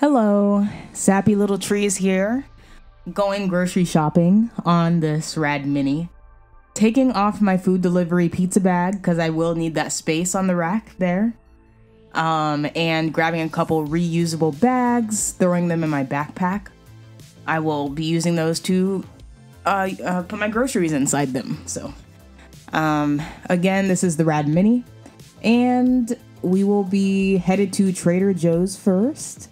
Hello, Sappylittletrees here, going grocery shopping on this Rad Mini. Taking off my food delivery pizza bag because I will need that space on the rack there. And grabbing a couple reusable bags, throwing them in my backpack. I will be using those to put my groceries inside them. So, again, this is the Rad Mini, and we will be headed to Trader Joe's first.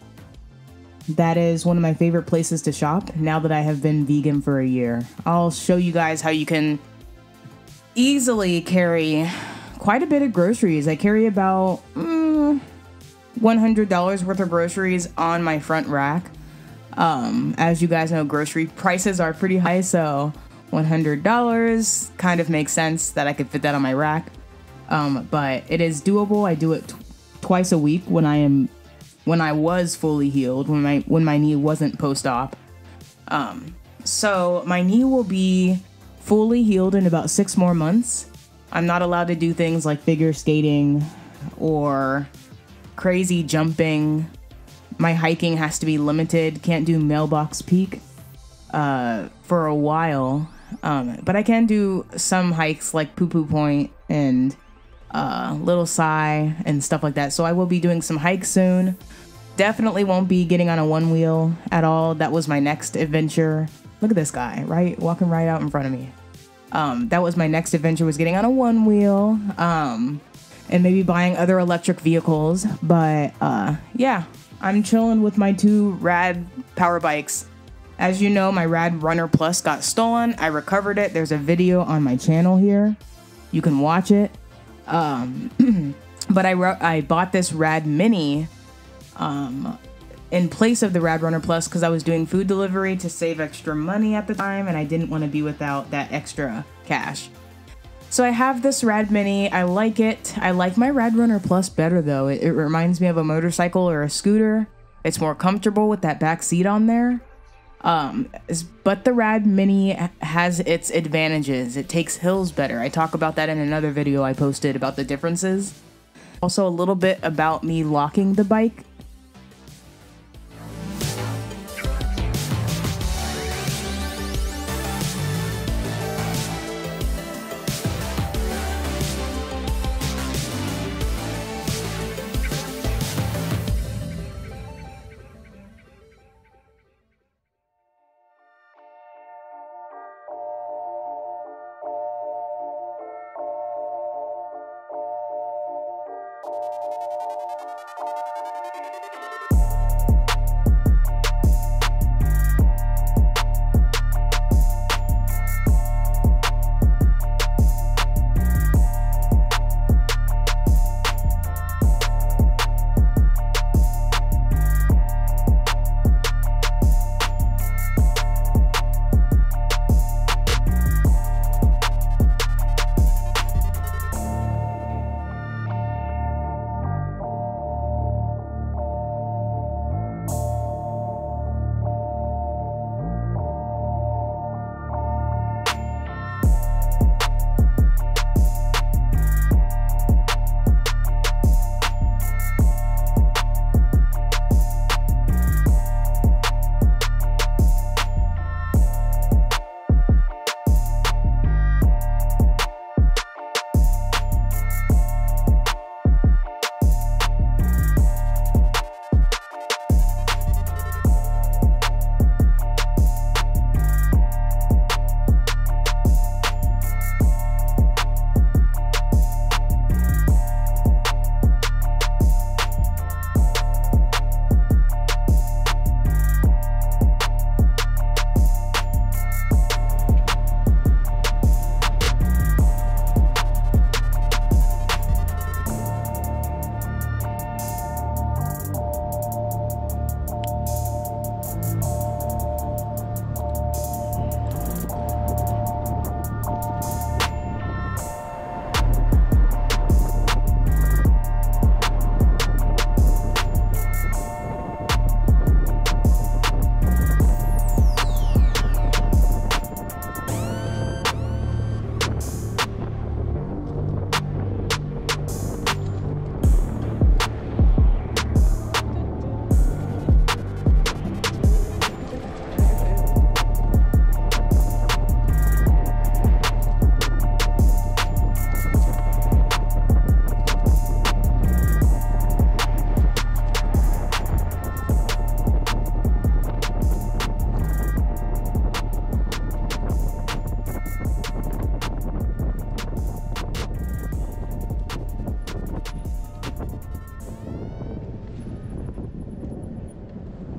That is one of my favorite places to shop now that I have been vegan for a year. I'll show you guys how you can easily carry quite a bit of groceries. I carry about $100 worth of groceries on my front rack. As you guys know, grocery prices are pretty high, so $100 kind of makes sense that I could fit that on my rack. But it is doable. I do it twice a week when I was fully healed, when my knee wasn't post-op. So my knee will be fully healed in about 6 more months. I'm not allowed to do things like figure skating or crazy jumping. My hiking has to be limited. Can't do Mailbox Peak for a while. But I can do some hikes like Poo Poo Point and Little Sigh and stuff like that. So I will be doing some hikes soon. Definitely won't be getting on a one wheel at all. That was my next adventure. Look at this guy, right? Walking right out in front of me. That was my next adventure, was getting on a one wheel, and maybe buying other electric vehicles. But yeah, I'm chilling with my 2 Rad Power Bikes. As you know, my Rad Runner Plus got stolen. I recovered it. There's a video on my channel here. You can watch it. But I bought this Rad Mini in place of the Rad Runner Plus because I was doing food delivery to save extra money at the time, and I didn't want to be without that extra cash. So I have this Rad Mini. I like it. I like my Rad Runner Plus better though. It reminds me of a motorcycle or a scooter. It's more comfortable with that back seat on there. But the Rad Mini has its advantages. It takes hills better. I talk about that in another video I posted about the differences. Also a little bit about me locking the bike.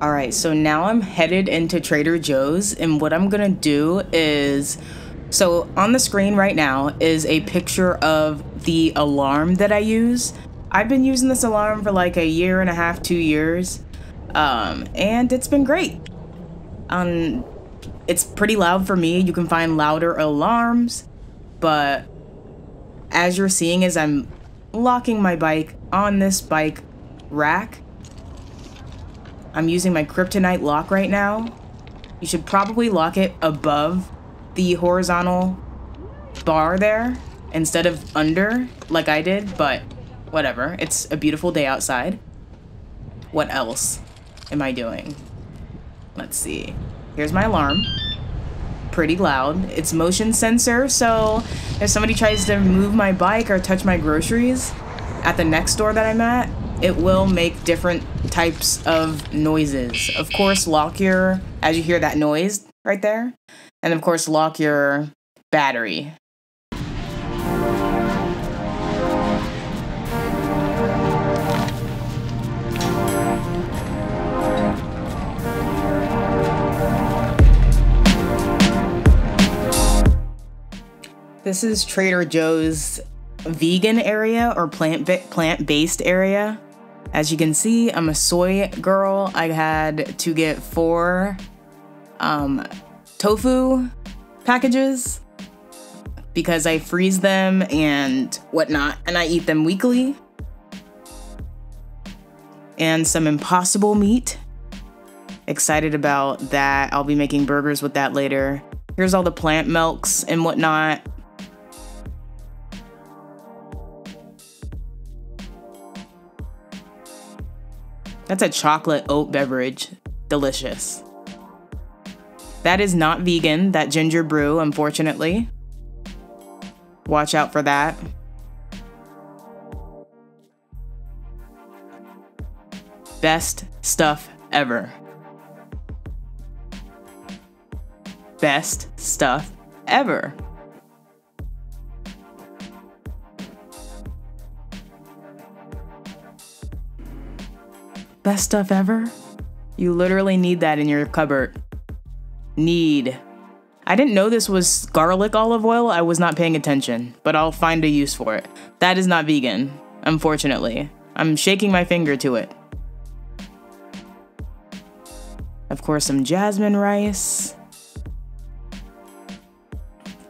All right, so now I'm headed into Trader Joe's, and what I'm gonna do is, so on the screen right now is a picture of the alarm that I use. I've been using this alarm for like a year and a half, 2 years, and it's been great. It's pretty loud for me. You can find louder alarms, but as you're seeing as I'm locking my bike on this bike rack, I'm using my kryptonite lock right now. You should probably lock it above the horizontal bar there instead of under like I did, but whatever. It's a beautiful day outside. What else am I doing? Let's see. Here's my alarm. Pretty loud. It's motion sensor, so if somebody tries to move my bike or touch my groceries at the next store that I'm at, it will make different types of noises. Of course, lock your, as you hear that noise right there, and of course, lock your battery. This is Trader Joe's vegan area or plant-based area. As you can see, I'm a soy girl. I had to get 4 tofu packages because I freeze them and whatnot, and I eat them weekly. And some Impossible meat. Excited about that. I'll be making burgers with that later. Here's all the plant milks and whatnot. That's a chocolate oat beverage. Delicious. That is not vegan, that ginger brew, unfortunately. Watch out for that. Best stuff ever. Best stuff ever. Best stuff ever? You literally need that in your cupboard. Need. I didn't know this was garlic olive oil. I was not paying attention, but I'll find a use for it. That is not vegan, unfortunately. I'm shaking my finger to it. Of course, some jasmine rice.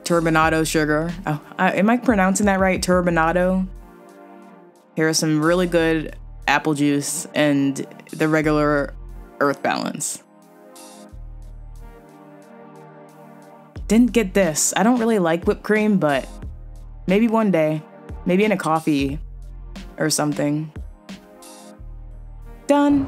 Turbinado sugar. Oh, am I pronouncing that right? Turbinado. Here are some really good apple juice and the regular Earth Balance. Didn't get this. I don't really like whipped cream, but maybe one day. Maybe in a coffee or something. Done.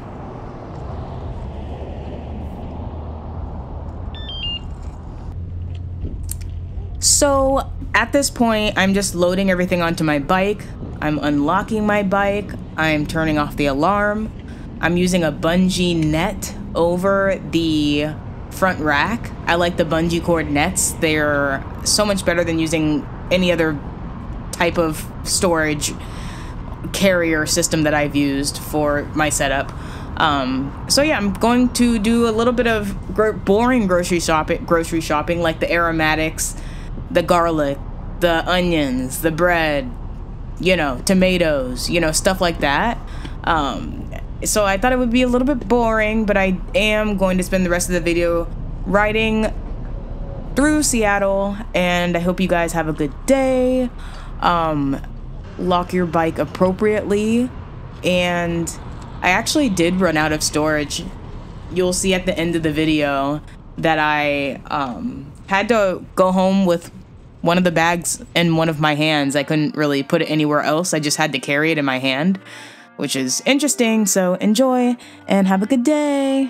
So at this point, I'm just loading everything onto my bike. I'm unlocking my bike. I'm turning off the alarm. I'm using a bungee net over the front rack. I like the bungee cord nets. They're so much better than using any other type of storage carrier system that I've used for my setup. So yeah, I'm going to do a little bit of boring grocery shopping, like the aromatics, the garlic, the onions, the bread, you know, tomatoes, you know, stuff like that. So I thought it would be a little bit boring, but I am going to spend the rest of the video riding through Seattle, and I hope you guys have a good day. Lock your bike appropriately, and I actually did run out of storage. You'll see at the end of the video that I had to go home with one of the bags in one of my hands. I couldn't really put it anywhere else. I just had to carry it in my hand, which is interesting. So enjoy and have a good day.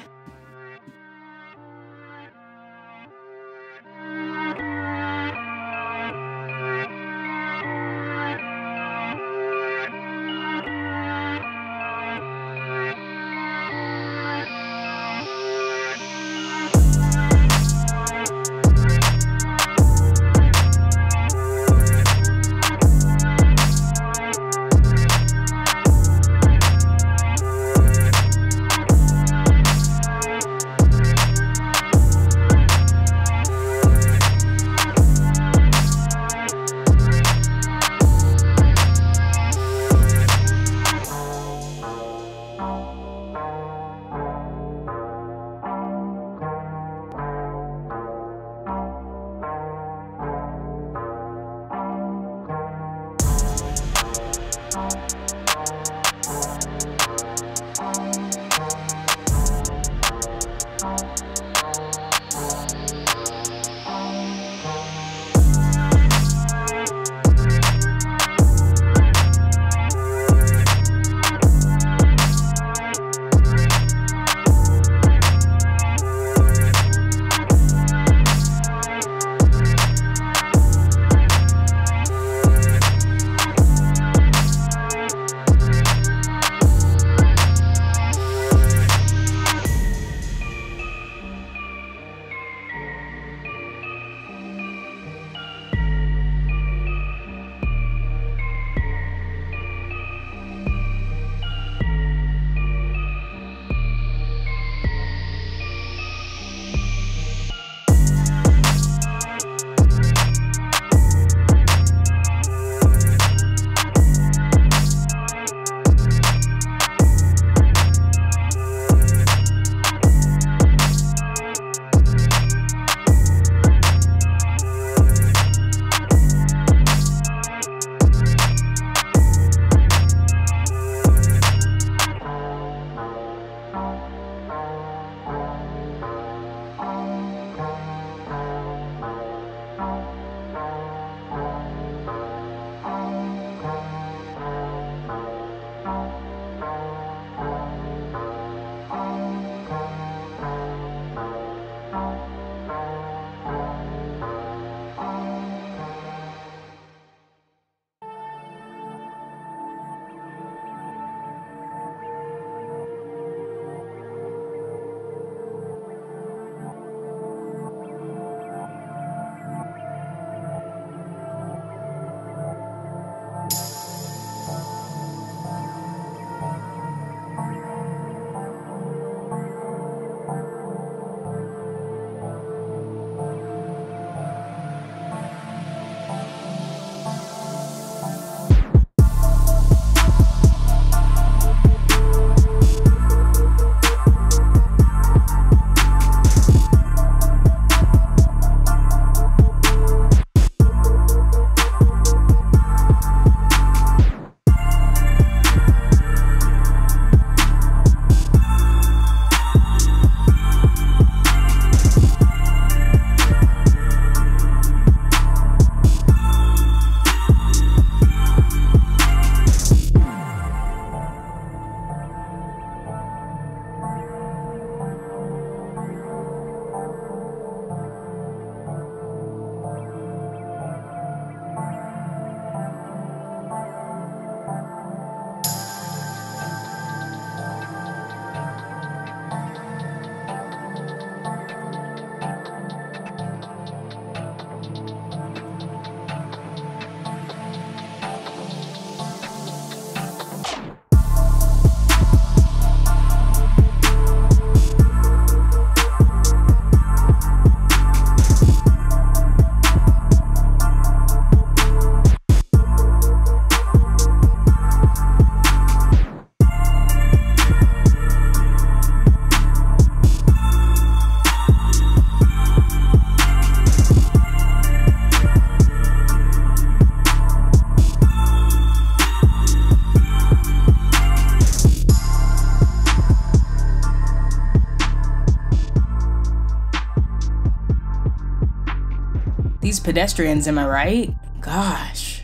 These pedestrians, am I right? Gosh.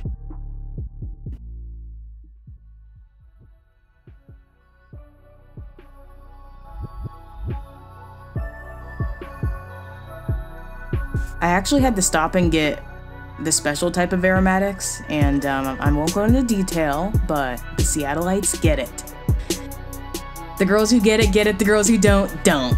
I actually had to stop and get the special type of aromatics, and I won't go into detail, but the Seattleites get it. The girls who get it, the girls who don't, don't.